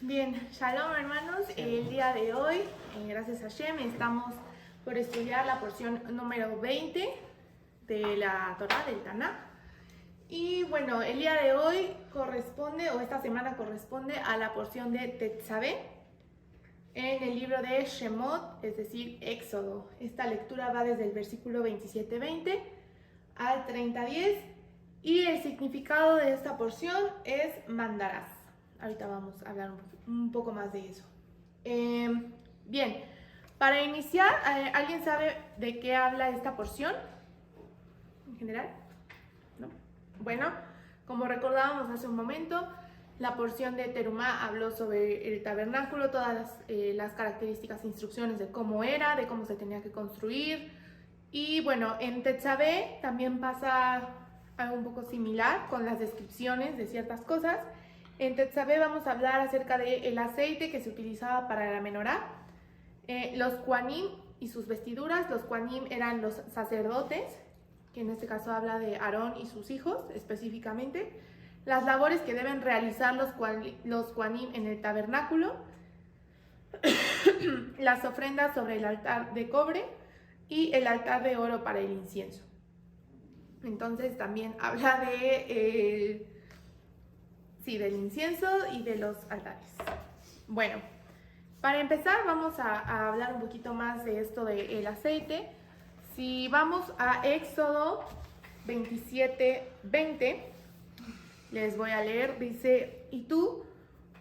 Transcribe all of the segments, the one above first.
Bien, shalom hermanos, el día de hoy, gracias a Shem, estamos por estudiar la porción número 20 de la Torah, del Tanaj. Y bueno, el día de hoy corresponde, o esta semana corresponde a la porción de Tetzaveh en el libro de Shemot, es decir, Éxodo. Esta lectura va desde el versículo 27-20 al 30-10 y el significado de esta porción es mandarás. Ahorita vamos a hablar un poco más de eso. Bien, para iniciar, ¿alguien sabe de qué habla esta porción en general? ¿No? Bueno, como recordábamos hace un momento, la porción de Terumá habló sobre el tabernáculo, todas las características e instrucciones de cómo era, de cómo se tenía que construir. Y bueno, en Tetzaveh también pasa algo un poco similar con las descripciones de ciertas cosas. En Tetzaveh vamos a hablar acerca del aceite que se utilizaba para la menorá, los Kohanim y sus vestiduras. Los Kohanim eran los sacerdotes, que en este caso habla de Aarón y sus hijos específicamente, las labores que deben realizar los Kohanim en el tabernáculo, las ofrendas sobre el altar de cobre y el altar de oro para el incienso. Entonces también habla de del incienso y de los altares. Bueno, para empezar vamos a hablar un poquito más de esto del aceite. Si vamos a Éxodo 27-20, les voy a leer, dice: y tú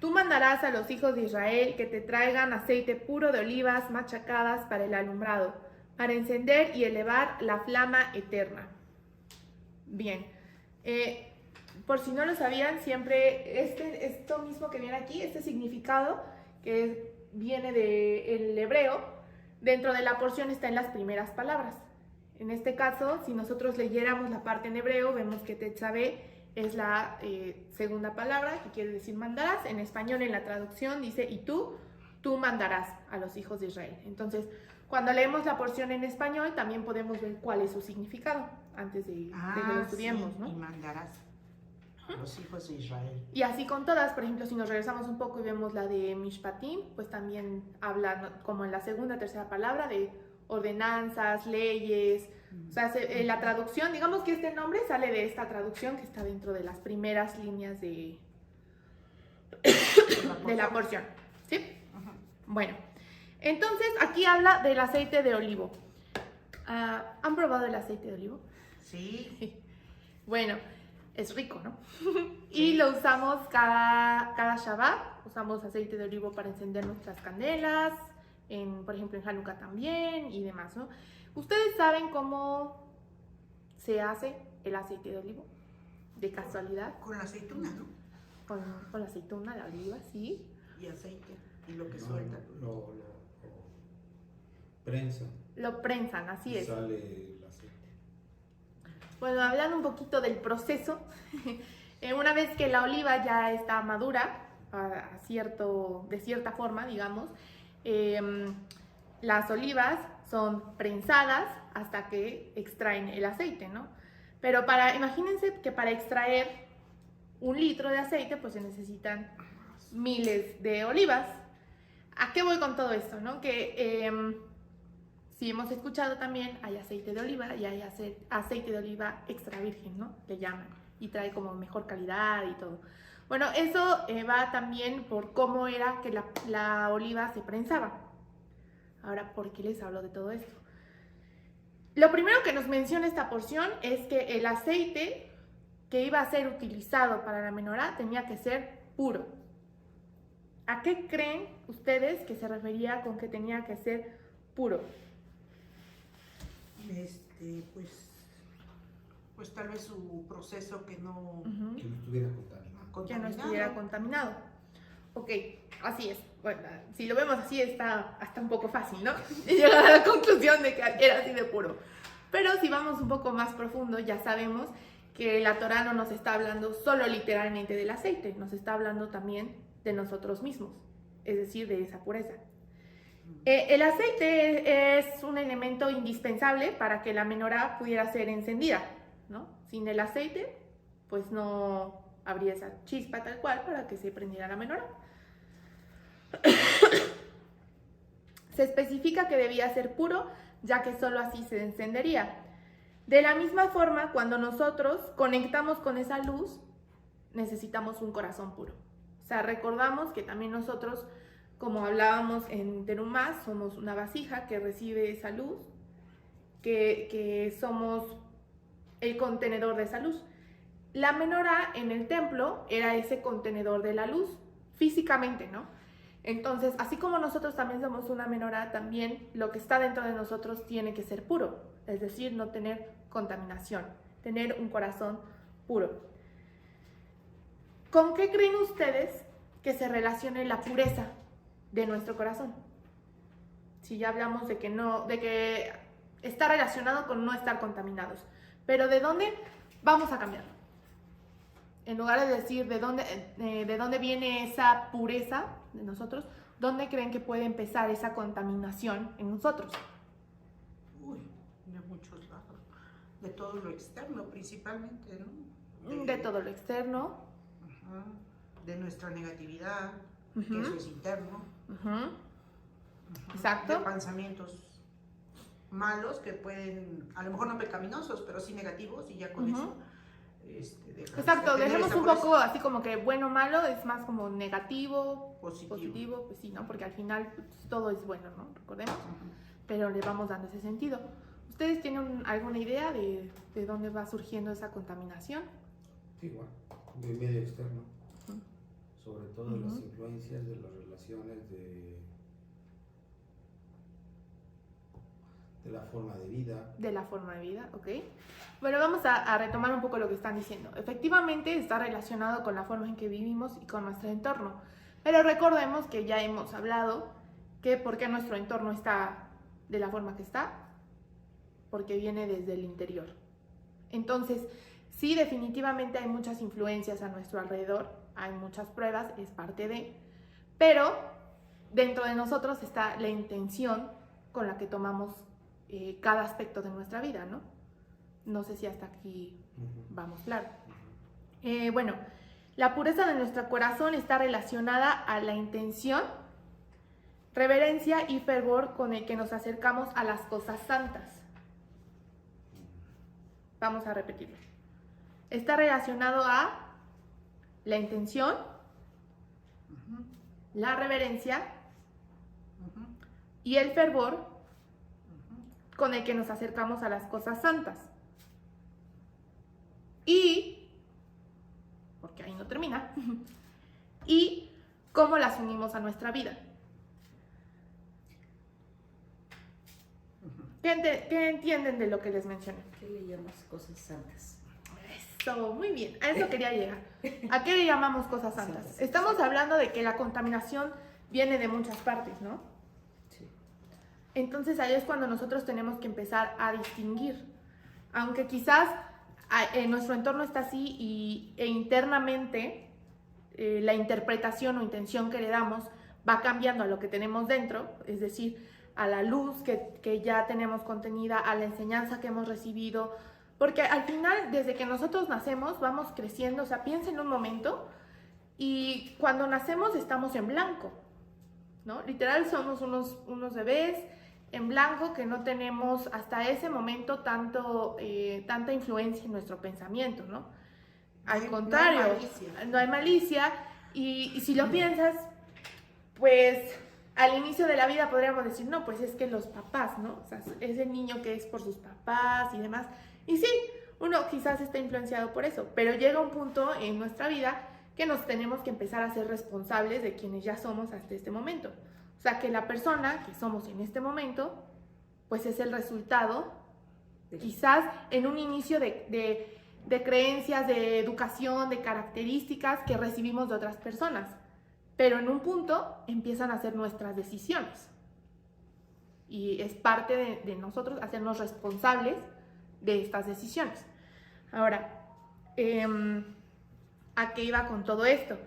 mandarás a los hijos de Israel que te traigan aceite puro de olivas machacadas para el alumbrado, para encender y elevar la flama eterna. Bien, por si no lo sabían, siempre esto mismo que viene aquí, este significado que viene del hebreo, dentro de la porción está en las primeras palabras. En este caso, si nosotros leyéramos la parte en hebreo, vemos que Tetzaveh es la segunda palabra, que quiere decir mandarás. En español, en la traducción, dice: y tú mandarás a los hijos de Israel. Entonces, cuando leemos la porción en español, también podemos ver cuál es su significado, antes de que lo estudiemos, sí, ¿no? Y mandarás a los hijos de Israel. Y así con todas. Por ejemplo, si nos regresamos un poco y vemos la de Mishpatim, pues también habla, como en la segunda, tercera palabra, de ordenanzas, leyes. O sea, la traducción, digamos que este nombre sale de esta traducción que está dentro de las primeras líneas de la porción. ¿Sí? Bueno, entonces aquí habla del aceite de olivo. ¿Han probado el aceite de olivo? Sí. Bueno, es rico, ¿no? Y lo usamos cada Shabbat. Usamos aceite de olivo para encender nuestras candelas, por ejemplo en Hanukkah también y demás, ¿no? ¿Ustedes saben cómo se hace el aceite de olivo? ¿De casualidad? Con la aceituna, ¿no? Con la aceituna, la oliva, sí. Y aceite. Y lo que suelta. Lo prensan. Lo prensan, así es. Sale el aceite. Bueno, hablando un poquito del proceso, una vez que la oliva ya está madura, de cierta forma, digamos, las olivas son prensadas hasta que extraen el aceite, ¿no? Pero imagínense que para extraer 1 litro de aceite, pues se necesitan miles de olivas. ¿A qué voy con todo esto, no? Que si hemos escuchado también, hay aceite de oliva y hay aceite de oliva extra virgen, ¿no? Le llaman, y trae como mejor calidad y todo. Bueno, eso va también por cómo era que la oliva se prensaba. Ahora, ¿por qué les hablo de todo esto? Lo primero que nos menciona esta porción es que el aceite que iba a ser utilizado para la menorá tenía que ser puro. ¿A qué creen ustedes que se refería con que tenía que ser puro? Pues tal vez su proceso que no... Que no estuviera contaminado. Que no estuviera contaminado. Ok, así es. Bueno, si lo vemos así está hasta un poco fácil, ¿no? Y llegar a la conclusión de que era así de puro. Pero si vamos un poco más profundo, ya sabemos que la Torá no nos está hablando solo literalmente del aceite, nos está hablando también de nosotros mismos, es decir, de esa pureza. El aceite es un elemento indispensable para que la menorá pudiera ser encendida, ¿no? Sin el aceite, pues no habría esa chispa tal cual para que se prendiera la menorá. Se especifica que debía ser puro, ya que solo así se encendería. De la misma forma, cuando nosotros conectamos con esa luz, necesitamos un corazón puro. O sea, recordamos que también nosotros, como hablábamos en Terumás, somos una vasija que recibe esa luz, que somos el contenedor de esa luz. La menorá en el templo era ese contenedor de la luz, físicamente, ¿no? Entonces, así como nosotros también somos una menorá, también lo que está dentro de nosotros tiene que ser puro, es decir, no tener contaminación, tener un corazón puro. ¿Con qué creen ustedes que se relacione la pureza de nuestro corazón? Si ya hablamos de que está relacionado con no estar contaminados. Pero ¿de dónde vamos a cambiarlo? En lugar de decir de dónde viene esa pureza de nosotros, ¿dónde creen que puede empezar esa contaminación en nosotros? Uy, de muchos lados. De todo lo externo principalmente, ¿no? De todo lo externo. Ajá, de nuestra negatividad, que Ujú. eso es interno. Ujú. Ajá, Exacto. de pensamientos malos que pueden, a lo mejor no pecaminosos, pero sí negativos, y ya con Ujú. eso dejas Exacto, de tener dejemos esa un pureza. poco así como que bueno, malo, es más como negativo, Positivo. positivo, pues sí, ¿no? Porque al final pues, todo es bueno, ¿no? Recordemos, Ajá. pero le vamos dando ese sentido. ¿Ustedes tienen alguna idea de dónde va surgiendo esa contaminación? Sí, igual, de medio externo. Ujú. Sobre todo Ujú. las influencias de las relaciones, de la forma de vida. De la forma de vida, ¿ok? Bueno, vamos a retomar un poco lo que están diciendo. Efectivamente está relacionado con la forma en que vivimos y con nuestro entorno, pero recordemos que ya hemos hablado que por qué nuestro entorno está de la forma que está, porque viene desde el interior. Entonces, sí, definitivamente hay muchas influencias a nuestro alrededor, hay muchas pruebas, es parte de, pero dentro de nosotros está la intención con la que tomamos cada aspecto de nuestra vida, ¿no? No sé si hasta aquí Ujú. vamos claro. Bueno, la pureza de nuestro corazón está relacionada a la intención, reverencia y fervor con el que nos acercamos a las cosas santas. Vamos a repetirlo. Está relacionado a la intención, Ajá. la reverencia Ajá. y el fervor Ajá. con el que nos acercamos a las cosas santas. Y, porque ahí no termina, y cómo las unimos a nuestra vida. ¿Qué entienden de lo que les mencioné? ¿Qué le llamas cosas santas? Eso, muy bien, a eso quería llegar. ¿A qué le llamamos cosas santas? Santas. Estamos hablando de que la contaminación viene de muchas partes, ¿no? Sí. Entonces ahí es cuando nosotros tenemos que empezar a distinguir. Aunque quizás nuestro entorno está así e internamente la interpretación o intención que le damos va cambiando a lo que tenemos dentro, es decir, a la luz que ya tenemos contenida, a la enseñanza que hemos recibido, porque al final, desde que nosotros nacemos, vamos creciendo, o sea, piensen un momento, y cuando nacemos estamos en blanco, ¿no? Literal somos unos bebés en blanco que no tenemos hasta ese momento tanta influencia en nuestro pensamiento, ¿no? Al contrario, no hay malicia y si lo piensas, pues al inicio de la vida podríamos decir, no, pues es que los papás, ¿no? O sea, es el niño que es por sus papás y demás. Y sí, uno quizás está influenciado por eso, pero llega un punto en nuestra vida que nos tenemos que empezar a ser responsables de quienes ya somos hasta este momento. O sea, que la persona que somos en este momento, pues es el resultado, quizás en un inicio de creencias, de educación, de características que recibimos de otras personas. Pero en un punto empiezan a ser nuestras decisiones. Y es parte de nosotros hacernos responsables de estas decisiones. Ahora, ¿a qué iba con todo esto?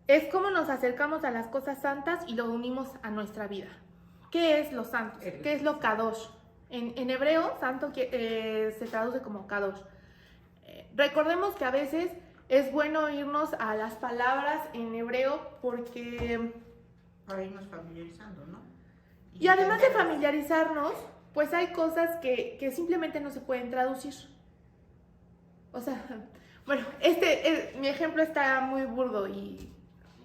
Es cómo nos acercamos a las cosas santas y lo unimos a nuestra vida. ¿Qué es lo santo? ¿Qué es lo kadosh? En hebreo, santo se traduce como kadosh. Recordemos que a veces es bueno irnos a las palabras en hebreo porque... Para irnos familiarizando, ¿no? Y además de entenderlas. familiarizarnos, pues hay cosas que simplemente no se pueden traducir. O sea, bueno, mi ejemplo está muy burdo y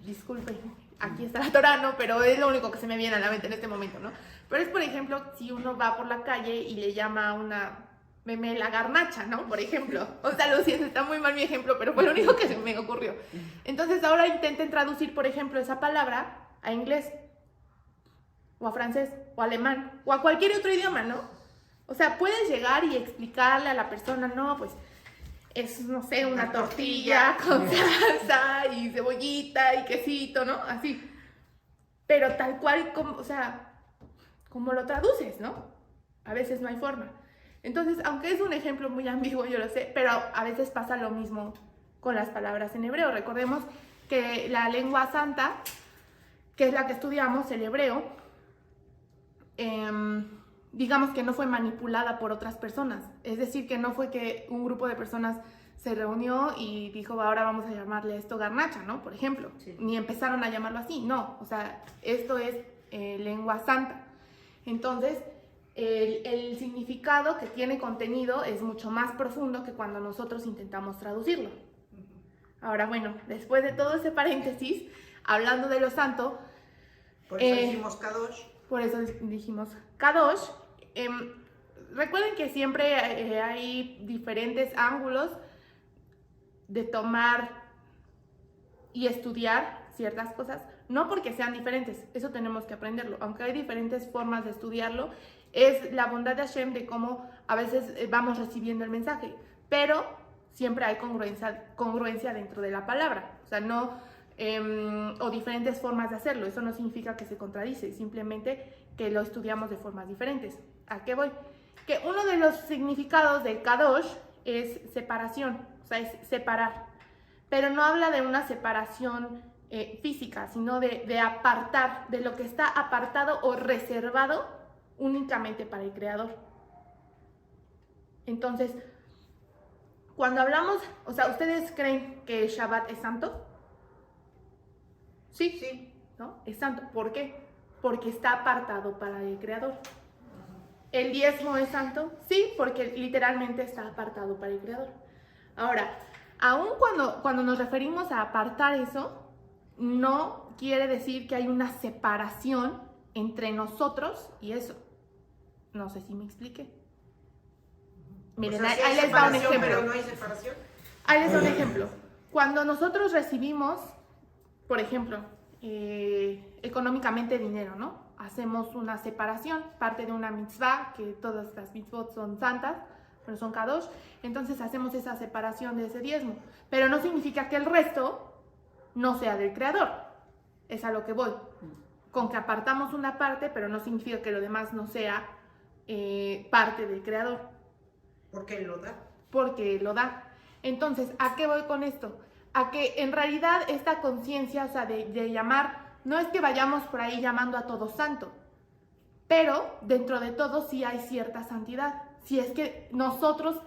disculpen, aquí está la Torá, ¿no? Pero es lo único que se me viene a la mente en este momento, ¿no? Pero es, por ejemplo, si uno va por la calle y le llama a una memela garnacha, ¿no? Por ejemplo. O sea, lo siento, está muy mal mi ejemplo, pero fue lo único que se me ocurrió. Entonces ahora intenten traducir, por ejemplo, esa palabra a inglés, o a francés, o a alemán, o a cualquier otro idioma, ¿no? O sea, puedes llegar y explicarle a la persona, no, pues es, no sé, una tortilla con salsa y cebollita y quesito, ¿no? Así. Pero tal cual, como, o sea, como lo traduces, ¿no? A veces no hay forma. Entonces, aunque es un ejemplo muy ambiguo, yo lo sé, pero a veces pasa lo mismo con las palabras en hebreo. Recordemos que la lengua santa, que es la que estudiamos, el hebreo, digamos que no fue manipulada por otras personas. Es decir, que no fue que un grupo de personas se reunió y dijo, ahora vamos a llamarle esto garnacha, ¿no? Por ejemplo. Sí. Ni empezaron a llamarlo así, no. O sea, esto es lengua santa. Entonces, el significado que tiene contenido es mucho más profundo que cuando nosotros intentamos traducirlo. Ahora, bueno, después de todo ese paréntesis, hablando de lo santo... Por eso dijimos Kadosh. Por eso dijimos Kadosh. Recuerden que siempre hay diferentes ángulos de tomar y estudiar ciertas cosas, no porque sean diferentes, eso tenemos que aprenderlo, aunque hay diferentes formas de estudiarlo, es la bondad de Hashem de cómo a veces vamos recibiendo el mensaje, pero siempre hay congruencia dentro de la palabra, o sea, no, o diferentes formas de hacerlo, eso no significa que se contradice, simplemente que lo estudiamos de formas diferentes. ¿A qué voy? Que uno de los significados del Kadosh es separación, o sea, es separar, pero no habla de una separación física, sino de apartar, de lo que está apartado o reservado únicamente para el Creador. Entonces, cuando hablamos, o sea, ¿ustedes creen que el Shabbat es santo? Sí, Sí. ¿no? Es santo. ¿Por qué? Porque está apartado para el Creador. ¿El diezmo es santo? Sí, porque literalmente está apartado para el Creador. Ahora, aun cuando nos referimos a apartar eso, no quiere decir que hay una separación entre nosotros y eso. No sé si me expliqué. Miren, O sea, sí ahí hay les va un separación, ejemplo. pero no hay separación. Ahí les da un ejemplo. Cuando nosotros recibimos, por ejemplo, económicamente dinero, ¿no? Hacemos una separación, parte de una mitzvah, que todas las mitzvot son santas, pero son kadosh, entonces hacemos esa separación de ese diezmo. Pero no significa que el resto no sea del Creador. Es a lo que voy. Con que apartamos una parte, pero no significa que lo demás no sea parte del Creador. Porque Él lo da. Porque lo da. Entonces, ¿a qué voy con esto? A que en realidad esta conciencia, o sea, de llamar, no es que vayamos por ahí llamando a todo santo, pero dentro de todo sí hay cierta santidad. Si es que nosotros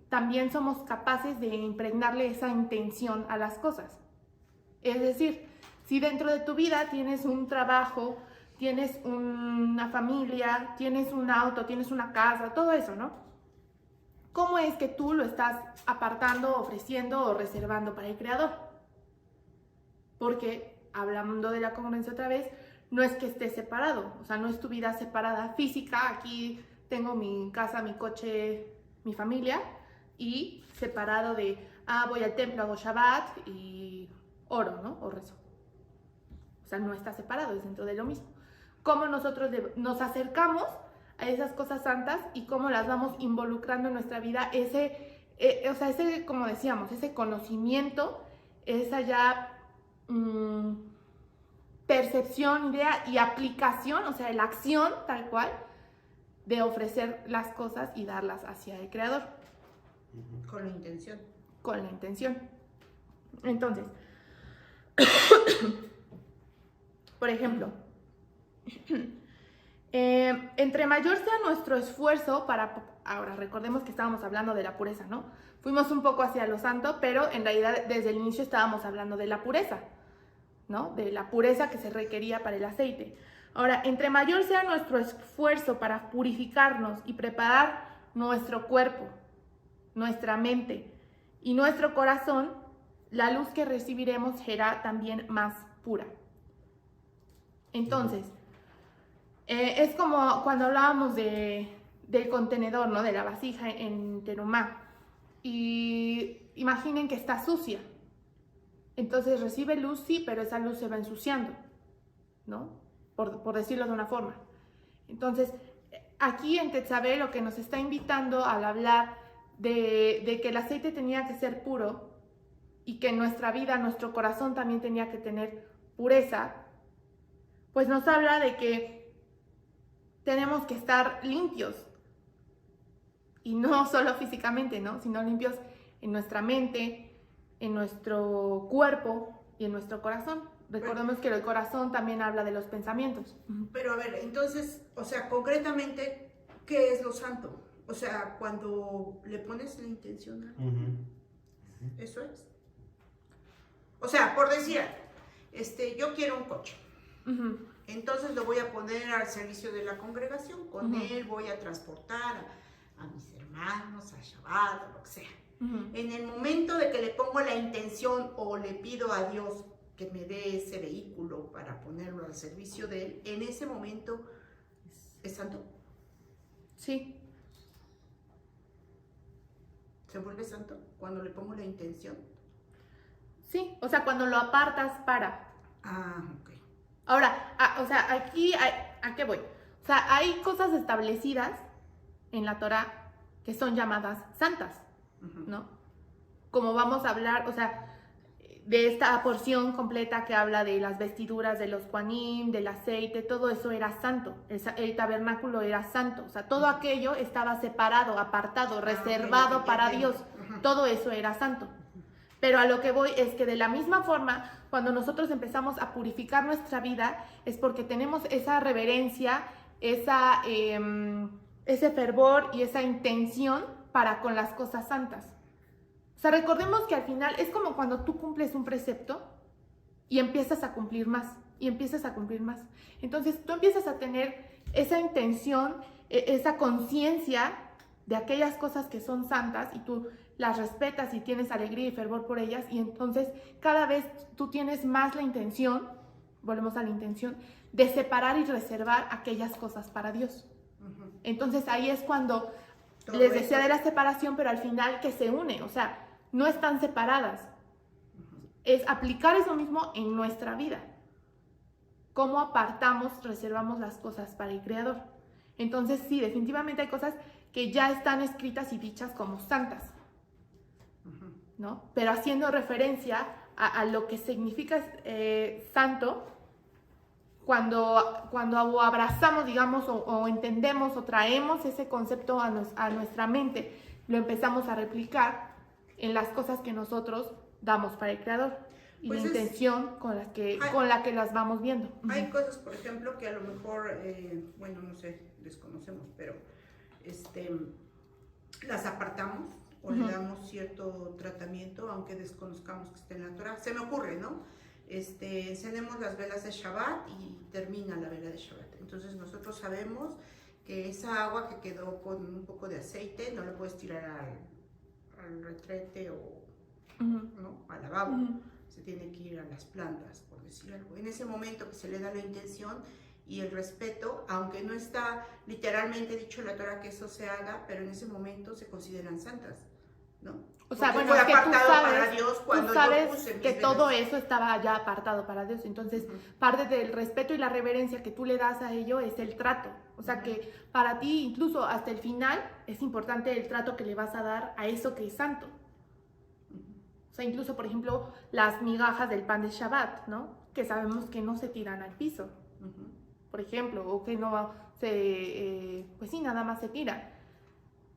también somos capaces de impregnarle esa intención a las cosas. Es decir, si dentro de tu vida tienes un trabajo, tienes una familia, tienes un auto, tienes una casa, todo eso, ¿no? ¿Cómo es que tú lo estás apartando, ofreciendo o reservando para el Creador? Porque, hablando de la congruencia otra vez, no es que estés separado, o sea, no es tu vida separada física, aquí tengo mi casa, mi coche, mi familia, y separado de, voy al templo, hago Shabbat y oro, ¿no? O rezo. O sea, no está separado, es dentro de lo mismo. ¿Cómo nosotros nos acercamos a esas cosas santas y cómo las vamos involucrando en nuestra vida? Ese, como decíamos, ese conocimiento, esa ya percepción, idea y aplicación, o sea, la acción tal cual de ofrecer las cosas y darlas hacia el Creador. Con la intención. Con la intención. Entonces, por ejemplo, Entre mayor sea nuestro esfuerzo para... Ahora, recordemos que estábamos hablando de la pureza, ¿no? Fuimos un poco hacia lo santo, pero en realidad desde el inicio estábamos hablando de la pureza, ¿no? De la pureza que se requería para el aceite. Ahora, entre mayor sea nuestro esfuerzo para purificarnos y preparar nuestro cuerpo, nuestra mente y nuestro corazón, la luz que recibiremos será también más pura. Entonces, es como cuando hablábamos del contenedor, ¿no? De la vasija en Terumá. Y imaginen que está sucia. Entonces recibe luz, sí, pero esa luz se va ensuciando, ¿no? Por decirlo de una forma. Entonces, aquí en Tetzabé lo que nos está invitando al hablar de que el aceite tenía que ser puro y que en nuestra vida, nuestro corazón también tenía que tener pureza, pues nos habla de que tenemos que estar limpios. Y no solo físicamente, ¿no? Sino limpios en nuestra mente, en nuestro cuerpo y en nuestro corazón. Recordemos que el corazón también habla de los pensamientos. Pero a ver, entonces, o sea, concretamente, ¿qué es lo santo? O sea, cuando le pones la intención a algo, eso es. O sea, por decir, yo quiero un coche. Entonces lo voy a poner al servicio de la congregación. Con él voy a transportar a mis hermanos, a Shabbat, o lo que sea. En el momento de que le pongo la intención o le pido a Dios que me dé ese vehículo para ponerlo al servicio de él, en ese momento es santo. Sí. ¿Se vuelve santo cuando le pongo la intención? Sí, o sea, cuando lo apartas para. Ah, ok. Ahora, o sea, aquí, ¿a qué voy? O sea, hay cosas establecidas en la Torah que son llamadas santas, ¿no? Como vamos a hablar, o sea, de esta porción completa que habla de las vestiduras de los Kohanim, del aceite, todo eso era santo, el tabernáculo era santo, o sea, todo aquello estaba separado, apartado, reservado para Dios, todo eso era santo. Pero a lo que voy es que de la misma forma, cuando nosotros empezamos a purificar nuestra vida, es porque tenemos esa reverencia, ese fervor y esa intención para con las cosas santas. O sea, recordemos que al final es como cuando tú cumples un precepto y empiezas a cumplir más, y empiezas a cumplir más. Entonces tú empiezas a tener esa intención, esa conciencia de aquellas cosas que son santas y tú las respetas y tienes alegría y fervor por ellas, y entonces cada vez tú tienes más la intención, volvemos a la intención, de separar y reservar aquellas cosas para Dios. Entonces ahí es cuando les decía de la separación, pero al final que se une, o sea, no están separadas. Es aplicar eso mismo en nuestra vida. Cómo apartamos, reservamos las cosas para el Creador. Entonces sí, definitivamente hay cosas que ya están escritas y dichas como santas, ¿no? Pero haciendo referencia a lo que significa santo, cuando abrazamos, digamos, o entendemos o traemos ese concepto a nuestra mente, lo empezamos a replicar en las cosas que nosotros damos para el Creador y pues la intención con la que las vamos viendo. Hay cosas, por ejemplo, que a lo mejor, bueno, no sé, desconocemos, pero las apartamos o le damos cierto tratamiento, aunque desconozcamos que esté en la Torah. Se me ocurre, ¿no? Encendemos las velas de Shabbat y termina la vela de Shabbat. Entonces nosotros sabemos que esa agua que quedó con un poco de aceite no la puedes tirar al retrete o ¿no? al lavabo. Se tiene que ir a las plantas, por decir algo. En ese momento que se le da la intención y el respeto, aunque no está literalmente dicho en la Torah que eso se haga, pero en ese momento se consideran santas, ¿no? O sea, porque bueno, fue es que apartado para Dios cuando tú sabes yo puse mis que velas. todo eso estaba ya apartado para Dios. Entonces, parte del respeto y la reverencia que tú le das a ello es el trato. O sea, que para ti, incluso hasta el final, es importante el trato que le vas a dar a eso que es santo. O sea, incluso, por ejemplo, las migajas del pan de Shabbat, ¿no? Que sabemos que no se tiran al piso, por ejemplo, o que no se, pues sí, nada más se tiran.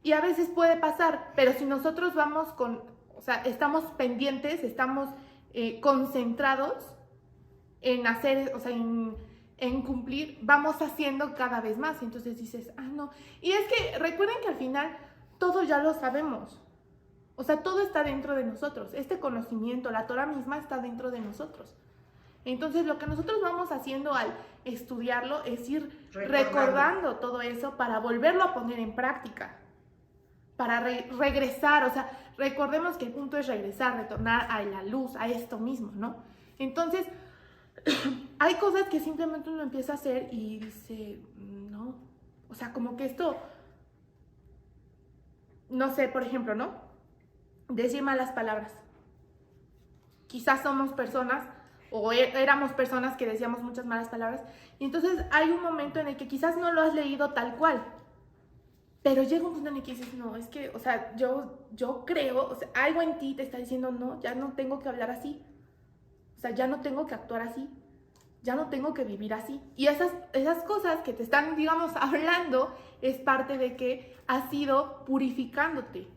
Y a veces puede pasar, pero si nosotros vamos o sea, estamos pendientes, estamos concentrados en hacer, o sea, en en cumplir, vamos haciendo cada vez más. Y entonces dices, no. Y es que recuerden que al final todo ya lo sabemos. O sea, todo está dentro de nosotros. Este conocimiento, la Torah misma está dentro de nosotros. Entonces, lo que nosotros vamos haciendo al estudiarlo es ir recordando todo eso para volverlo a poner en práctica. Para regresar, o sea, recordemos que el punto es regresar, retornar a la luz, a esto mismo, ¿no? Entonces, hay cosas que simplemente uno empieza a hacer y dice, no, o sea, como que esto, no sé, por ejemplo, ¿no? Decir malas palabras. Quizás somos personas, o éramos personas que decíamos muchas malas palabras, y entonces hay un momento en el que quizás no lo has leído tal cual, pero llega un punto en el que dices, no, es que, o sea, yo creo, o sea, algo en ti te está diciendo, no, ya no tengo que hablar así. O sea, ya no tengo que actuar así. Ya no tengo que vivir así. Y esas cosas que te están, digamos, hablando, es parte de que has ido purificándote.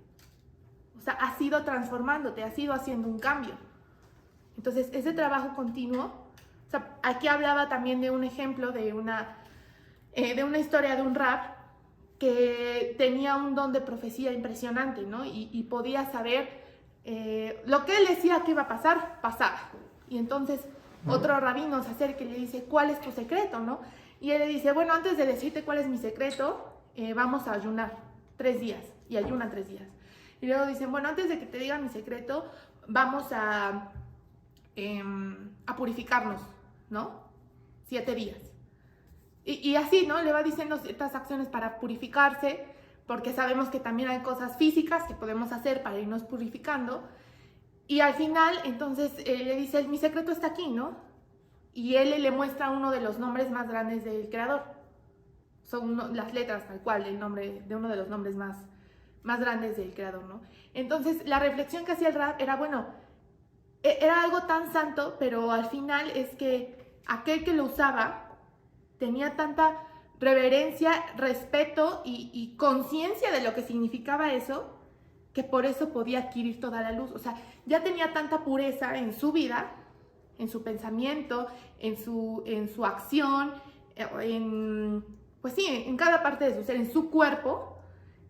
O sea, has ido transformándote, has ido haciendo un cambio. Entonces, ese trabajo continuo, o sea, aquí hablaba también de un ejemplo de una historia de un rab que tenía un don de profecía impresionante, ¿no? Y podía saber lo que él decía que iba a pasar, pasaba. Y entonces otro rabino se acerca y le dice, ¿cuál es tu secreto, no? Y él le dice, bueno, antes de decirte cuál es mi secreto, vamos a ayunar 3 días. Y ayunan 3 días. Y luego dicen, bueno, antes de que te diga mi secreto, vamos a purificarnos, ¿no? 7 días. Y así, ¿no? Le va diciendo ciertas acciones para purificarse, porque sabemos que también hay cosas físicas que podemos hacer para irnos purificando. Y al final, entonces, le dice, mi secreto está aquí, ¿no? Y él le muestra uno de los nombres más grandes del Creador. Son las letras, tal cual, el nombre de uno de los nombres más grandes del Creador, ¿no? Entonces, la reflexión que hacía el rab era, bueno, era algo tan santo, pero al final es que aquel que lo usaba tenía tanta reverencia, respeto y conciencia de lo que significaba eso, que por eso podía adquirir toda la luz. O sea, ya tenía tanta pureza en su vida, en su pensamiento, en su acción, pues sí, en cada parte de su ser, en su cuerpo,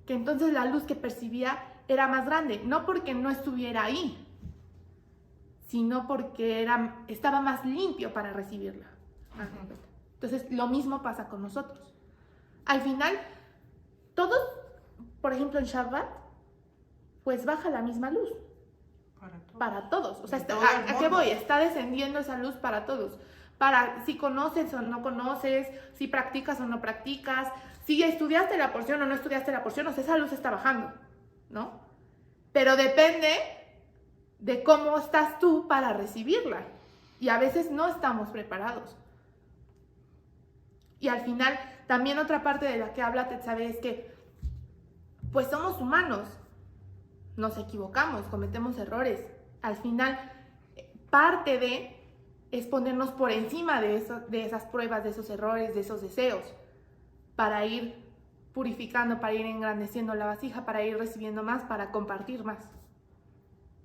que entonces la luz que percibía era más grande, no porque no estuviera ahí, sino porque estaba más limpio para recibirla. Entonces, lo mismo pasa con nosotros. Al final, todos, por ejemplo, en Shabbat, pues baja la misma luz. Para todos. O sea, ¿a qué voy? Está descendiendo esa luz para todos. Para si conoces o no conoces, si practicas o no practicas, si estudiaste la porción o no estudiaste la porción, o sea, esa luz está bajando, ¿no? Pero depende de cómo estás tú para recibirla. Y a veces no estamos preparados. Y al final, también otra parte de la que habla Tetzaveh es que, pues somos humanos, nos equivocamos, cometemos errores. Al final, parte de es ponernos por encima de esas pruebas, de esos errores, de esos deseos, para ir purificando, para ir engrandeciendo la vasija, para ir recibiendo más, para compartir más.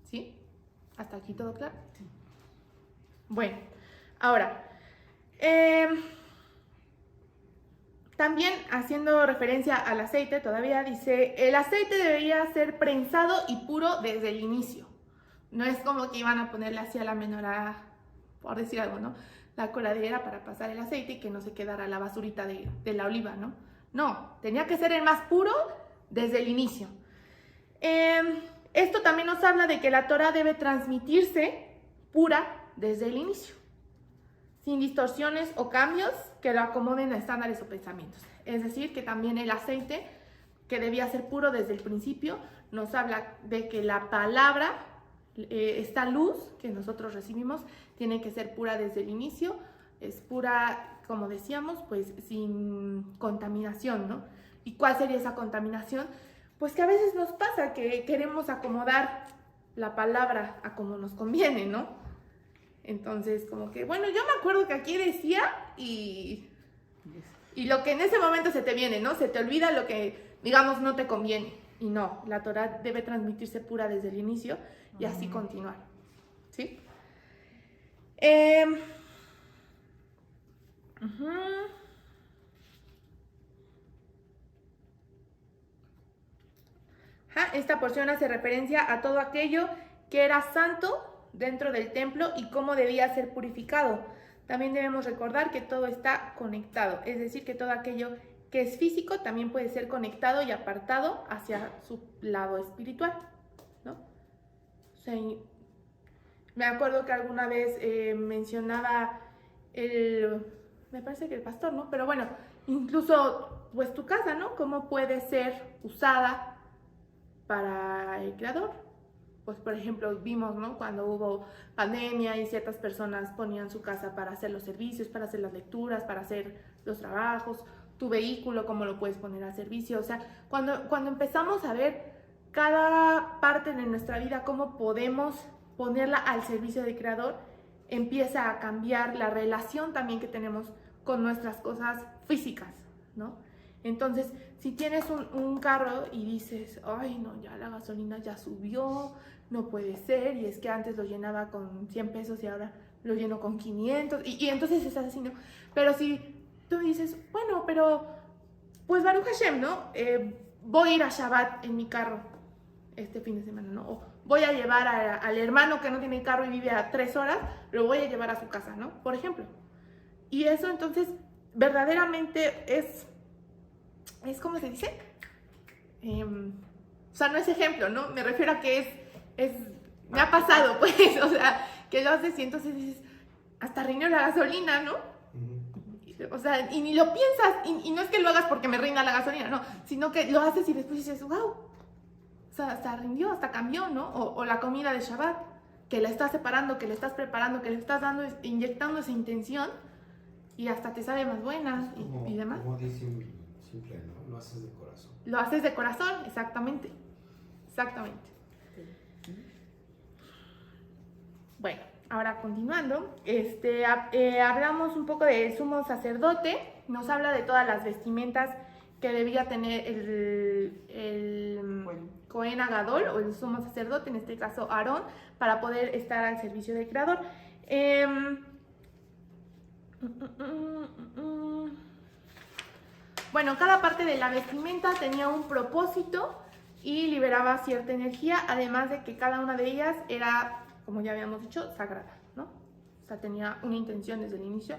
¿Sí? ¿Hasta aquí todo claro? Sí. Bueno, ahora, también haciendo referencia al aceite, todavía dice, el aceite debería ser prensado y puro desde el inicio. No es como que iban a ponerle así a la menorá, por decir algo, ¿no? La coladera para pasar el aceite y que no se quedara la basurita de la oliva, ¿no? No, tenía que ser el más puro desde el inicio. Esto también nos habla de que la Torah debe transmitirse pura desde el inicio, sin distorsiones o cambios que lo acomoden a estándares o pensamientos. Es decir, que también el aceite, que debía ser puro desde el principio, nos habla de que la palabra, esta luz que nosotros recibimos, tiene que ser pura desde el inicio, es pura, como decíamos, pues sin contaminación, ¿no? ¿Y cuál sería esa contaminación? Pues que a veces nos pasa que queremos acomodar la palabra a como nos conviene, ¿no? Entonces, como que, bueno, yo me acuerdo que aquí decía y lo que en ese momento se te viene, ¿no? Se te olvida lo que, digamos, no te conviene. Y no, la Torah debe transmitirse pura desde el inicio y así continuar, ¿sí? Ujú. Ajá, esta porción hace referencia a todo aquello que era santo dentro del templo y cómo debía ser purificado. También debemos recordar que todo está conectado, es decir, que todo aquello que es físico también puede ser conectado y apartado hacia su lado espiritual, ¿no? O sea, me acuerdo que alguna vez mencionaba me parece que el pastor, ¿no? Pero bueno, incluso pues tu casa, ¿no? ¿Cómo puede ser usada para el Creador? Pues por ejemplo vimos, ¿no? Cuando hubo pandemia y ciertas personas ponían su casa para hacer los servicios, para hacer las lecturas, para hacer los trabajos, tu vehículo, cómo lo puedes poner a servicio. O sea, cuando empezamos a ver cada parte de nuestra vida, cómo podemos ponerla al servicio del Creador, empieza a cambiar la relación también que tenemos con nuestras cosas físicas, ¿no? Entonces, si tienes un carro y dices, ay, no, ya la gasolina ya subió, no puede ser, y es que antes lo llenaba con 100 pesos y ahora lo lleno con 500, y entonces estás así, ¿no? Pero si tú dices, bueno, pero, pues Baruch Hashem, ¿no? Voy a ir a Shabbat en mi carro este fin de semana, ¿no? O voy a llevar al hermano que no tiene carro y vive a 3 horas, lo voy a llevar a su casa, ¿no? Por ejemplo. Y eso entonces verdaderamente es ¿cómo se dice? O sea, no es ejemplo, ¿no? Me refiero a que me ha pasado, pues, o sea, que lo haces y entonces dices, hasta rindió la gasolina, ¿no? O sea, y ni lo piensas, y no es que lo hagas porque me rinda la gasolina, no, sino que lo haces y después dices, wow, o sea, hasta rindió, hasta cambió, ¿no? O la comida de Shabbat, que la estás separando, que le estás preparando, que le estás dando, inyectando esa intención, y hasta te sabe más buena y demás. Como dice simple, ¿no? Lo haces de corazón. Lo haces de corazón, exactamente. Exactamente. Bueno, ahora continuando, hablamos un poco del sumo sacerdote. Nos habla de todas las vestimentas que debía tener el Cohen Agadol, o el sumo sacerdote, en este caso Aarón, para poder estar al servicio del Creador. Bueno, cada parte de la vestimenta tenía un propósito y liberaba cierta energía, además de que cada una de ellas era, como ya habíamos dicho, sagrada, ¿no? O sea, tenía una intención desde el inicio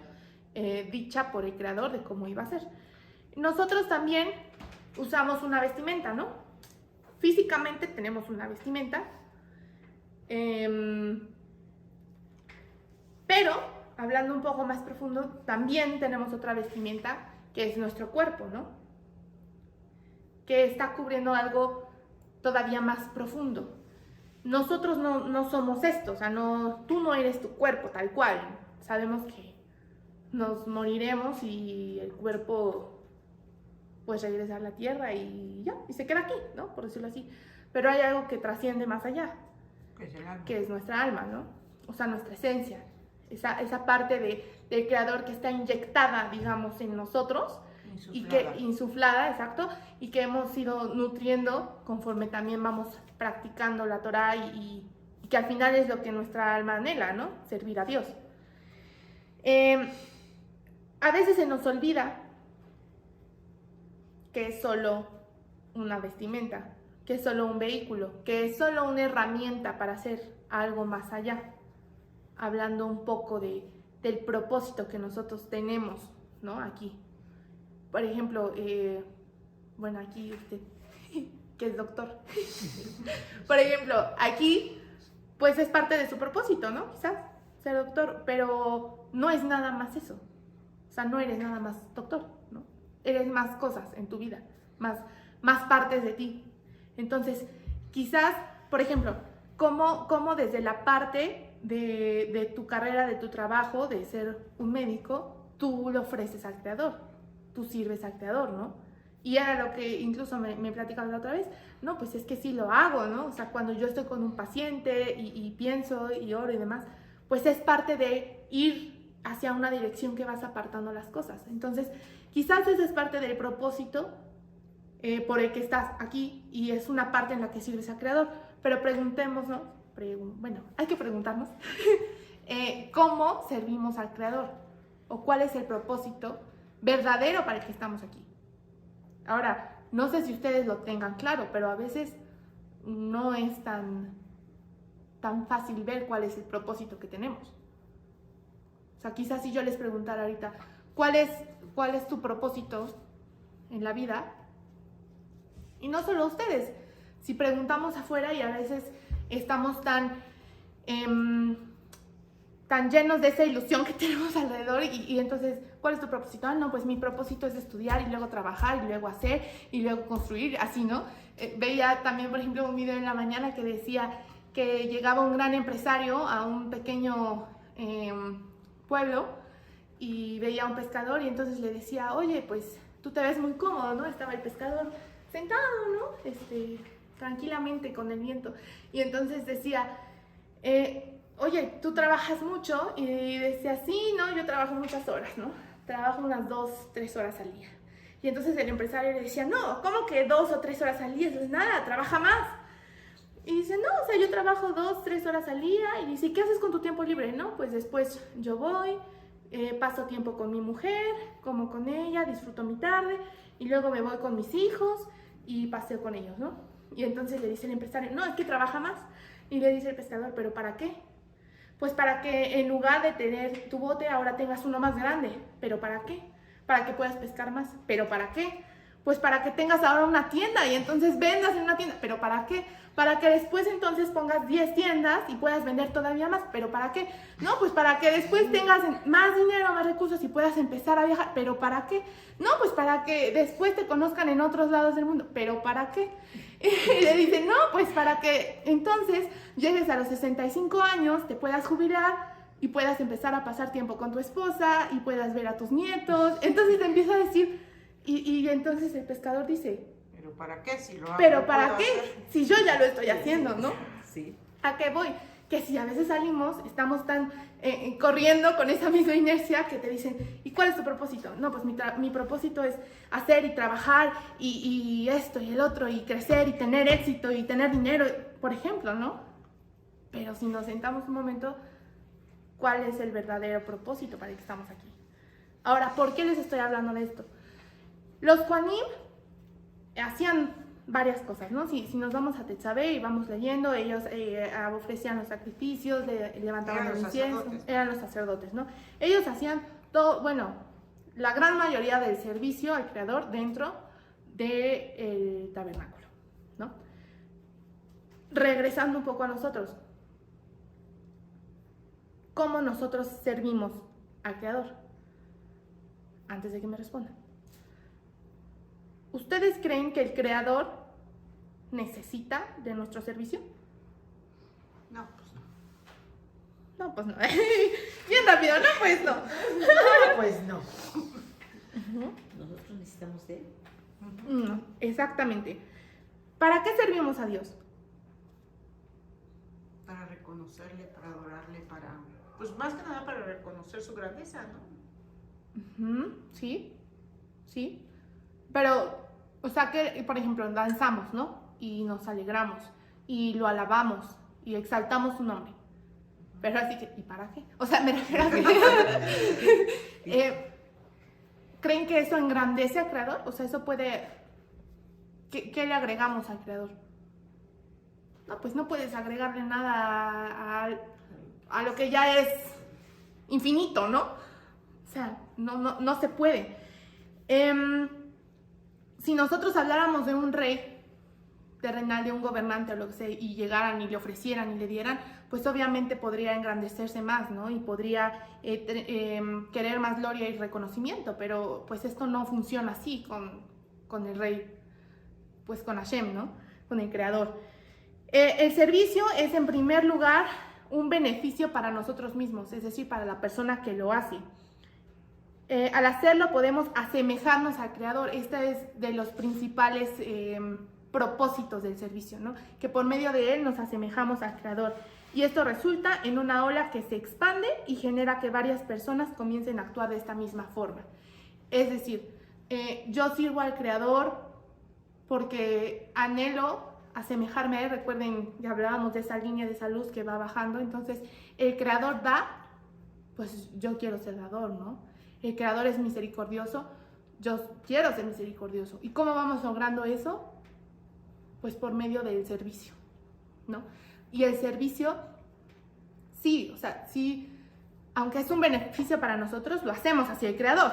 dicha por el Creador de cómo iba a ser. Nosotros también usamos una vestimenta, ¿no? Físicamente tenemos una vestimenta, pero hablando un poco más profundo, también tenemos otra vestimenta que es nuestro cuerpo, ¿no? Que está cubriendo algo todavía más profundo. Nosotros no somos esto, o sea, tú no eres tu cuerpo tal cual. Sabemos que nos moriremos y el cuerpo pues regresa a la tierra y ya, y se queda aquí, ¿no? Por decirlo así. Pero hay algo que trasciende más allá, que es nuestra alma, ¿no? O sea, nuestra esencia. Esa parte del Creador que está inyectada, digamos, en nosotros, y que insuflada, exacto, y que hemos ido nutriendo conforme también vamos practicando la Torah y que al final es lo que nuestra alma anhela, ¿no? Servir a Dios. A veces se nos olvida que es solo una vestimenta, que es solo un vehículo, que es solo una herramienta para hacer algo más allá. Hablando un poco del propósito que nosotros tenemos, ¿no? Aquí. Por ejemplo, bueno, aquí usted, que es doctor. Por ejemplo, aquí, pues es parte de su propósito, ¿no? Quizás ser doctor, pero no es nada más eso. O sea, no eres nada más doctor, ¿no? Eres más cosas en tu vida, más partes de ti. Entonces, quizás, por ejemplo, cómo desde la parte de tu carrera, de tu trabajo, de ser un médico, tú le ofreces al Creador, tú sirves al Creador, ¿no? Y era lo que incluso me platicaba la otra vez, no, pues es que sí lo hago, ¿no? O sea, cuando yo estoy con un paciente y pienso y oro y demás, pues es parte de ir hacia una dirección que vas apartando las cosas. Entonces, quizás esa es parte del propósito por el que estás aquí y es una parte en la que sirves al Creador. Pero preguntémonos, bueno, hay que preguntarnos cómo servimos al Creador. o cuál es el propósito verdadero para el que estamos aquí. Ahora, no sé si ustedes lo tengan claro, pero a veces no es tan fácil ver cuál es el propósito que tenemos. O sea, quizás si yo les preguntara ahorita, ¿cuál es tu propósito en la vida? Y no solo ustedes, si preguntamos afuera y a veces estamos tan llenos de esa ilusión que tenemos alrededor y entonces, ¿cuál es tu propósito? Ah, no, pues mi propósito es estudiar y luego trabajar y luego hacer y luego construir, así, ¿no? Veía también, por ejemplo, un video en la mañana que decía que llegaba un gran empresario a un pequeño pueblo y veía a un pescador y entonces le decía, oye, pues tú te ves muy cómodo, ¿no? Estaba el pescador sentado, ¿no? Tranquilamente con el viento. Y entonces decía, oye, tú trabajas mucho, y decía, sí, no, yo trabajo muchas horas, ¿no? Trabajo unas 2, 3 horas al día. Y entonces el empresario le decía, no, ¿cómo que 2 o 3 horas al día? Eso es nada, trabaja más. Y dice, no, o sea, yo trabajo 2, 3 horas al día. Y dice, ¿qué haces con tu tiempo libre? No, pues después yo voy, paso tiempo con mi mujer, como con ella, disfruto mi tarde, y luego me voy con mis hijos y paseo con ellos, ¿no? Y entonces le dice el empresario, no, es que trabaja más. Y le dice el pescador, ¿pero para qué? Pues para que en lugar de tener tu bote ahora tengas uno más grande. ¿Pero para qué? Para que puedas pescar más. ¿Pero para qué? Pues para que tengas ahora una tienda y entonces vendas en una tienda. ¿Pero para qué? Para que después entonces pongas 10 tiendas y puedas vender todavía más. ¿Pero para qué? No, pues para que después tengas más dinero, más recursos y puedas empezar a viajar. ¿Pero para qué? No, pues para que después te conozcan en otros lados del mundo. ¿Pero para qué? Y le dice, no, pues para que entonces llegues a los 65 años, te puedas jubilar y puedas empezar a pasar tiempo con tu esposa y puedas ver a tus nietos. Entonces te empieza a decir, y entonces el pescador dice, ¿pero para qué? Si lo hago, ¿pero lo para puedo qué? hacer. Si yo ya lo estoy haciendo, ¿no? Sí. ¿A qué voy? Que si a veces salimos, estamos tan corriendo con esa misma inercia que te dicen, ¿y cuál es tu propósito? No, pues mi propósito es hacer y trabajar y esto y el otro y crecer y tener éxito y tener dinero, por ejemplo, ¿no? Pero si nos sentamos un momento, ¿cuál es el verdadero propósito para el que estamos aquí? Ahora, ¿por qué les estoy hablando de esto? Los Juanim hacían varias cosas, ¿no? Si nos vamos a Tetzabé y vamos leyendo, ellos ofrecían los sacrificios, levantaban el incienso, eran los sacerdotes, ¿no? Ellos hacían todo, bueno, la gran mayoría del servicio al Creador dentro del tabernáculo, ¿no? Regresando un poco a nosotros, ¿cómo nosotros servimos al Creador? Antes de que me respondan. ¿Ustedes creen que el Creador necesita de nuestro servicio? No, pues no. No, pues no. Bien rápido, no, pues no. Pues no. Nosotros necesitamos de él. No, exactamente. ¿Para qué servimos a Dios? Para reconocerle, para adorarle, para... Pues más que nada para reconocer su grandeza, ¿no? Sí, sí. Pero, o sea que, por ejemplo, danzamos, ¿no? Y nos alegramos, y lo alabamos, y exaltamos su nombre. Pero así que, ¿y para qué? O sea, me refiero a que... ¿creen que eso engrandece al Creador? O sea, eso puede... ¿Qué le agregamos al Creador? No, pues no puedes agregarle nada a lo que ya es infinito, ¿no? O sea, no se puede. Si nosotros habláramos de un rey terrenal, de un gobernante o lo que sea, y llegaran y le ofrecieran y le dieran, pues obviamente podría engrandecerse más, ¿no? Y podría querer más gloria y reconocimiento, pero pues esto no funciona así con el rey, pues con Hashem, ¿no? Con el Creador. El servicio es en primer lugar un beneficio para nosotros mismos, es decir, para la persona que lo hace. Al hacerlo podemos asemejarnos al Creador. Este es de los principales propósitos del servicio, ¿no? Que por medio de él nos asemejamos al Creador. Y esto resulta en una ola que se expande y genera que varias personas comiencen a actuar de esta misma forma. Es decir, yo sirvo al Creador porque anhelo asemejarme a él. Recuerden, ya hablábamos de esa línea de esa luz que va bajando. Entonces, el Creador da, pues yo quiero ser dador, ¿no? el Creador es misericordioso, yo quiero ser misericordioso. ¿Y cómo vamos logrando eso? Pues por medio del servicio, ¿no? Y el servicio, sí, o sea, sí, aunque es un beneficio para nosotros, lo hacemos hacia el Creador,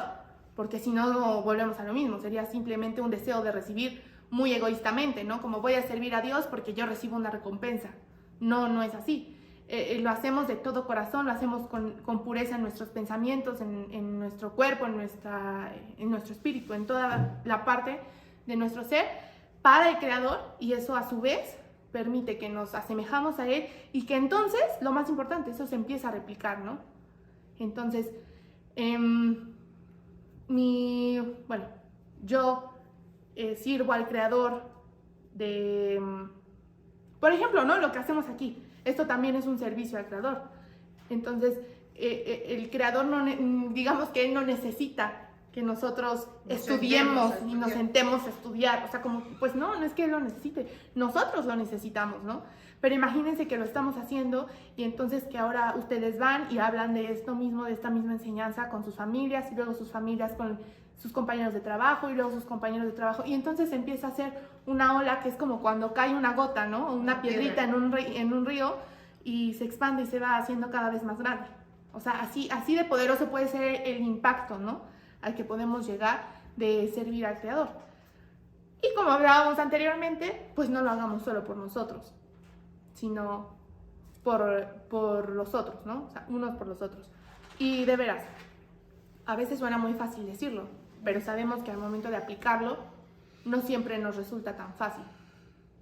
porque si no volvemos a lo mismo, sería simplemente un deseo de recibir muy egoístamente, ¿no? Como voy a servir a Dios porque yo recibo una recompensa. No, no es así. Lo hacemos de todo corazón, lo hacemos con pureza en nuestros pensamientos, en nuestro cuerpo, en nuestro espíritu, en toda la parte de nuestro ser, para el Creador, y eso a su vez permite que nos asemejamos a Él y que entonces, lo más importante, eso se empieza a replicar, ¿no? Entonces, yo sirvo al Creador por ejemplo, ¿no? Lo que hacemos aquí. Esto también es un servicio al Creador. Entonces, el Creador, digamos que Él no necesita que nosotros estudiemos y nos sentemos a estudiar. O sea, como, pues no es que Él lo necesite. Nosotros lo necesitamos, ¿no? Pero imagínense que lo estamos haciendo y entonces que ahora ustedes van y hablan de esto mismo, de esta misma enseñanza con sus familias y luego sus familias con sus compañeros de trabajo y luego sus compañeros de trabajo, y entonces empieza a ser una ola que es como cuando cae una gota, ¿no? Una piedrita en un río y se expande y se va haciendo cada vez más grande. O sea, así de poderoso puede ser el impacto, ¿no? Al que podemos llegar de servir al Creador. Y como hablábamos anteriormente, pues no lo hagamos solo por nosotros, sino por los otros, ¿no? O sea, unos por los otros. Y de veras, a veces suena muy fácil decirlo, pero sabemos que al momento de aplicarlo, no siempre nos resulta tan fácil.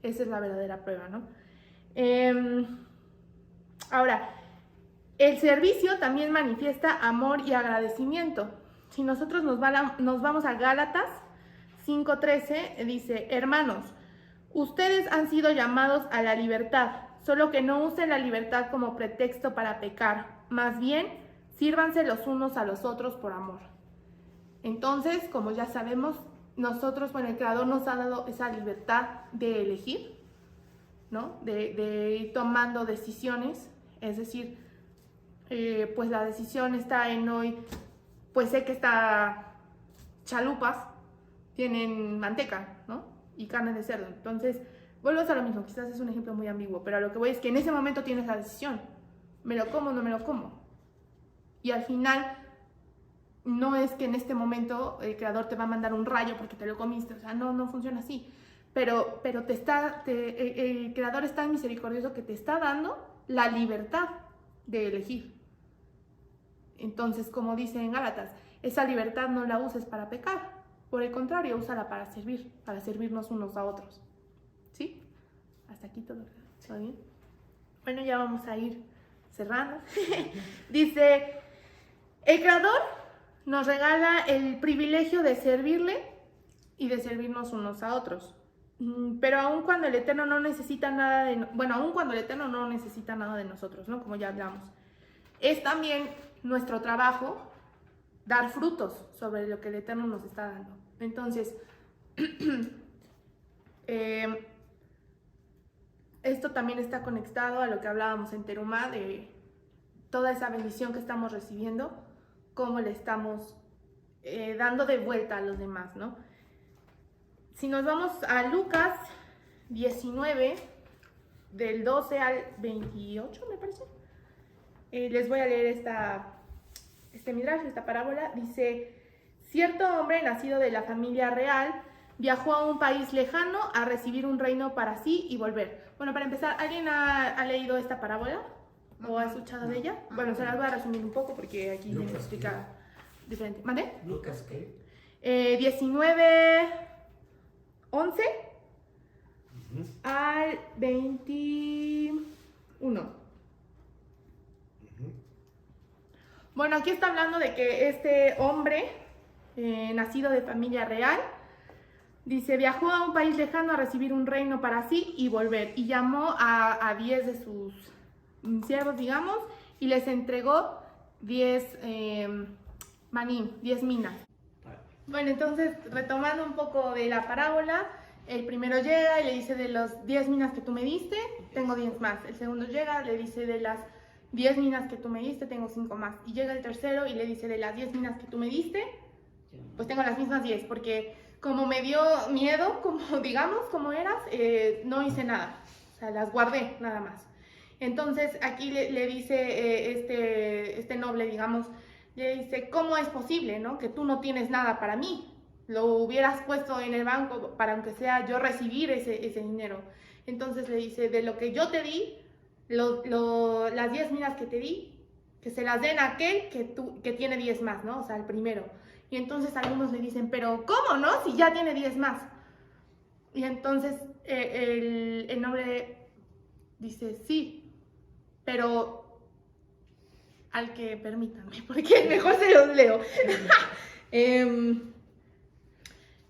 Esa es la verdadera prueba, ¿no? Ahora, el servicio también manifiesta amor y agradecimiento. Si nosotros nos vamos a Gálatas 5:13, dice: hermanos, ustedes han sido llamados a la libertad, solo que no usen la libertad como pretexto para pecar, más bien, sírvanse los unos a los otros por amor. Entonces, como ya sabemos, nosotros, el Creador nos ha dado esa libertad de elegir, ¿no? De ir tomando decisiones, es decir, pues la decisión está en hoy, pues sé que estas chalupas tienen manteca, ¿no? Y carne de cerdo. Entonces, vuelvo a lo mismo, quizás es un ejemplo muy ambiguo, pero a lo que voy es que en ese momento tienes la decisión, ¿me lo como o no me lo como? Y al final, no es que en este momento el Creador te va a mandar un rayo porque te lo comiste, o sea, no funciona así. Pero el Creador es tan misericordioso que te está dando la libertad de elegir. Entonces, como dice en Gálatas, esa libertad no la uses para pecar, por el contrario, úsala para servirnos unos a otros. ¿Sí? Hasta aquí todo bien. Bueno, ya vamos a ir cerrando. Dice: el Creador nos regala el privilegio de servirle y de servirnos unos a otros. Pero aun cuando el Eterno no necesita nada de nosotros, ¿no? Como ya hablamos. Es también nuestro trabajo dar frutos sobre lo que el Eterno nos está dando. Entonces, esto también está conectado a lo que hablábamos en Terumá, de toda esa bendición que estamos recibiendo, cómo le estamos dando de vuelta a los demás, ¿no? Si nos vamos a Lucas 19, del 12 al 28, me parece, les voy a leer este midrash, esta parábola. Dice: cierto hombre nacido de la familia real viajó a un país lejano a recibir un reino para sí y volver. Bueno, para empezar, ¿alguien ha leído esta parábola? ¿O ha escuchado de ella? Bueno, se las voy a resumir un poco porque aquí me explica diferente. ¿Mande? ¿Lucas qué? 19, 11 al 21. Bueno, aquí está hablando de que este hombre, nacido de familia real, dice, viajó a un país lejano a recibir un reino para sí y volver. Y llamó a 10 de sus siervos, digamos, y les entregó 10 maní, 10 minas. Bueno, entonces, retomando un poco de la parábola, el primero llega y le dice: de los 10 minas que tú me diste, tengo 10 más. El segundo llega, le dice: de las 10 minas que tú me diste, tengo 5 más. Y llega el tercero y le dice, de las 10 minas que tú me diste, pues tengo las mismas 10, porque como me dio miedo, como digamos, como eras, no hice nada. O sea, las guardé nada más. Entonces aquí le dice este noble, digamos, le dice, ¿cómo es posible, no? Que tú no tienes nada para mí. Lo hubieras puesto en el banco para, aunque sea yo, recibir ese dinero. Entonces le dice, de lo que yo te di, las 10 minas que te di, que se las den a aquel que tiene 10 más, ¿no? O sea, el primero. Y entonces algunos le dicen, pero ¿cómo, no? Si ya tiene 10 más. Y entonces el noble dice, sí, pero al que permítanme, porque mejor se los leo.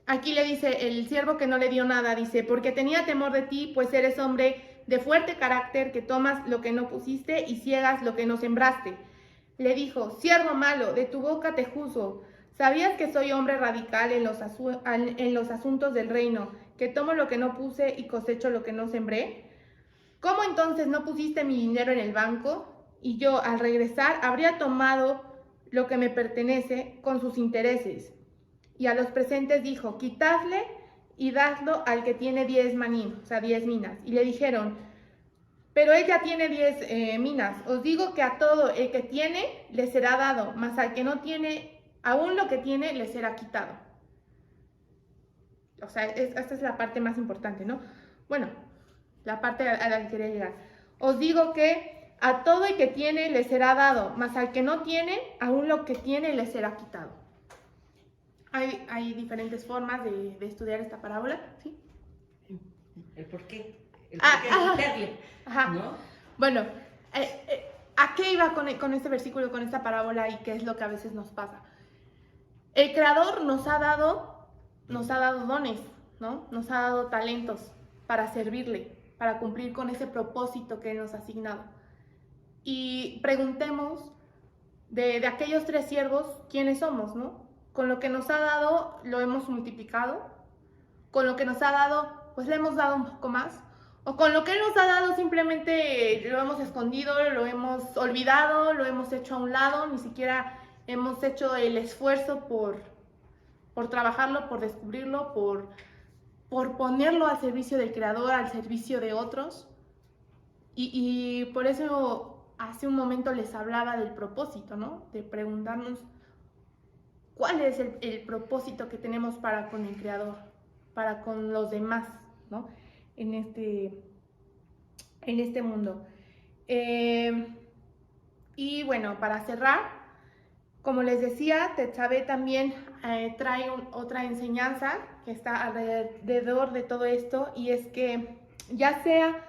Aquí le dice el siervo que no le dio nada, dice, porque tenía temor de ti, pues eres hombre de fuerte carácter, que tomas lo que no pusiste y ciegas lo que no sembraste. Le dijo, siervo malo, de tu boca te juzgo. ¿Sabías que soy hombre radical en los asuntos del reino, que tomo lo que no puse y cosecho lo que no sembré? ¿Cómo entonces no pusiste mi dinero en el banco? Y yo, al regresar, habría tomado lo que me pertenece con sus intereses. Y a los presentes dijo, quitadle y dadlo al que tiene 10 maní, o sea, 10 minas. Y le dijeron, pero ella tiene 10 minas. Os digo que a todo el que tiene le será dado, mas al que no tiene, aún lo que tiene le será quitado. O sea, esta es la parte más importante, ¿no? Bueno, la parte a la que quería llegar. Os digo que a todo el que tiene le será dado, mas al que no tiene, aún lo que tiene le será quitado. Hay diferentes formas de estudiar esta parábola, ¿sí? ¿El por qué? El por qué quitarle, ajá. ¿no? Bueno, ¿a qué iba con este versículo, con esta parábola y qué es lo que a veces nos pasa? El Creador nos ha dado dones, ¿no? Nos ha dado talentos para servirle, para cumplir con ese propósito que Él nos ha asignado. Y preguntemos de aquellos 3 siervos, ¿quiénes somos, no? Con lo que nos ha dado, lo hemos multiplicado. Con lo que nos ha dado, pues le hemos dado un poco más. O con lo que Él nos ha dado, simplemente lo hemos escondido, lo hemos olvidado, lo hemos hecho a un lado, ni siquiera hemos hecho el esfuerzo por trabajarlo, por descubrirlo, por ponerlo al servicio del Creador, al servicio de otros. Y por eso hace un momento les hablaba del propósito, ¿no? De preguntarnos cuál es el propósito que tenemos para con el Creador, para con los demás, ¿no? En este mundo. Y bueno, para cerrar, como les decía, Tetzabé también trae otra enseñanza que está alrededor de todo esto, y es que ya sea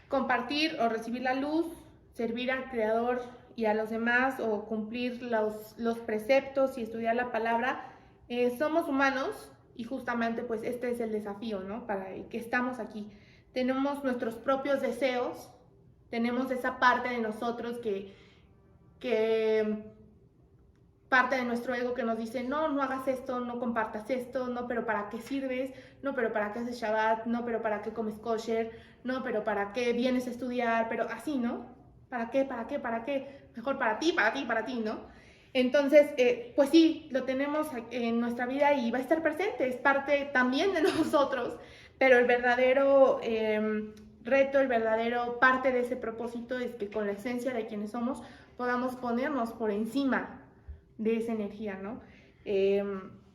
compartir o recibir la luz, servir al Creador y a los demás, o cumplir los preceptos y estudiar la palabra, somos humanos y justamente pues este es el desafío, ¿no? Para el que estamos aquí. Tenemos nuestros propios deseos, tenemos esa parte de nosotros que parte de nuestro ego que nos dice, no hagas esto, no compartas esto, no, pero ¿para qué sirves? No, pero ¿para qué haces Shabbat? No, pero ¿para qué comes kosher? No, pero ¿para qué vienes a estudiar? Pero así, ¿no? ¿Para qué? ¿Para qué? ¿Para qué? Mejor para ti, ¿no? Entonces, pues sí, lo tenemos en nuestra vida y va a estar presente, es parte también de nosotros, pero el verdadero reto, el verdadero parte de ese propósito es que con la esencia de quienes somos podamos ponernos por encima de esa energía, ¿no?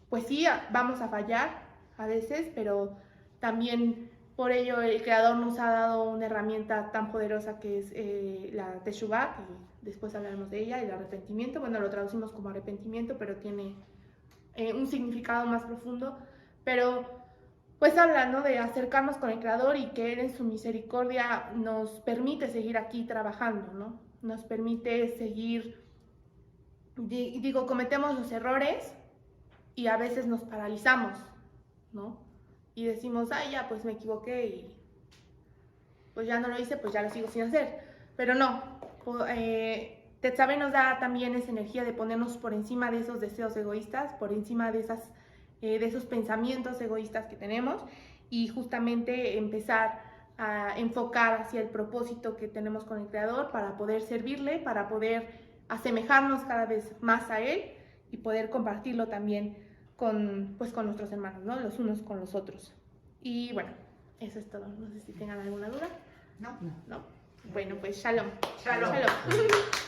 Pues sí, vamos a fallar a veces, pero también por ello el Creador nos ha dado una herramienta tan poderosa que es la Teshuvah, que después hablaremos de ella, el arrepentimiento. Bueno, lo traducimos como arrepentimiento, pero tiene un significado más profundo. Pero pues habla, ¿no?, de acercarnos con el Creador y que Él en su misericordia nos permite seguir aquí trabajando, ¿no? Nos permite seguir, digo, cometemos los errores y a veces nos paralizamos, ¿no? Y decimos, ay, ya, pues me equivoqué y pues ya no lo hice, pues ya lo sigo sin hacer. Pero no, Tetzabé nos da también esa energía de ponernos por encima de esos deseos egoístas, por encima de esos pensamientos egoístas que tenemos, y justamente empezar a enfocar hacia el propósito que tenemos con el Creador para poder servirle, para poder asemejarnos cada vez más a Él y poder compartirlo también con nuestros hermanos, ¿no? Los unos con los otros. Y bueno, eso es todo. No sé si tengan alguna duda. No. ¿No? Bueno, pues shalom. Shalom. Shalom.